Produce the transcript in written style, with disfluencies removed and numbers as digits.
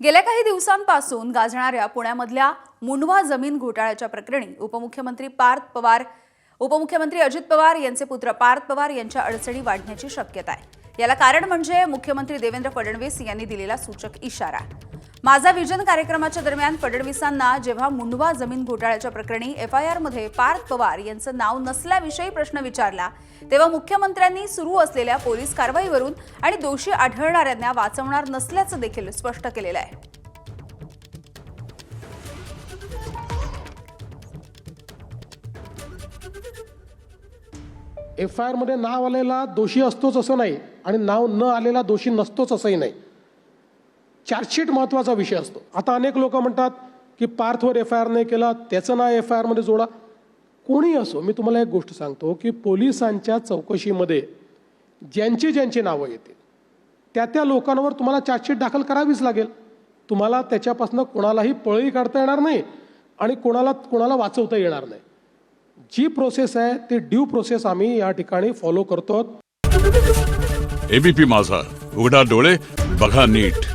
गेल्या काही दिवसांपासून गाजणाऱ्या पुण्यामधल्या मुंढवा जमीन घोटाळ्याच्या प्रकरणी उपमुख्यमंत्री अजित पवार यांचे पुत्र पार्थ पवार यांच्या अडचणी वाढण्याची शक्यता आहे। याला कारण म्हणजे मुख्यमंत्री देवेंद्र फडणवीस यांनी दिलेला सूचक इशारा। माझा विजन कार्यक्रमाच्या दरम्यान फडणवीसांना जेव्हा मुंढवा जमीन घोटाळ्याच्या प्रकरणी एफआयआर मध्ये पार्थ पवार यांचं नाव नसल्याविषयी प्रश्न विचारला तेव्हा मुख्यमंत्र्यांनी सुरू असलेल्या पोलीस कारवाईवरून आणि दोषी आढळणाऱ्यांना वाचवणार नसल्याचं देखील स्पष्ट केलेलं आहे। एफआयआर मध्ये नाव आलेला दोषी असतोच असं नाही आणि नाव न आलेला दोषी नसतोच असंही नाही। चार्जशीट महत्त्वाचा विषय असतो। आता अनेक लोक म्हणतात की पार्थवर एफआयआर नाही केला त्याचं नाव एफआयआर मध्ये जोडा। कोणी असो, मी तुम्हाला एक गोष्ट सांगतो की पोलिसांच्या चौकशीमध्ये ज्यांची नावं येतील त्या लोकांवर तुम्हाला चार्जशीट दाखल करावीच लागेल। तुम्हाला त्याच्यापासून कोणालाही पळही काढता येणार नाही आणि कोणाला वाचवता येणार नाही। जी प्रोसेस आहे ती ड्यू प्रोसेस आम्ही या ठिकाणी फॉलो करतो। एबीपी माझा, उघडा डोळे बघा नीट।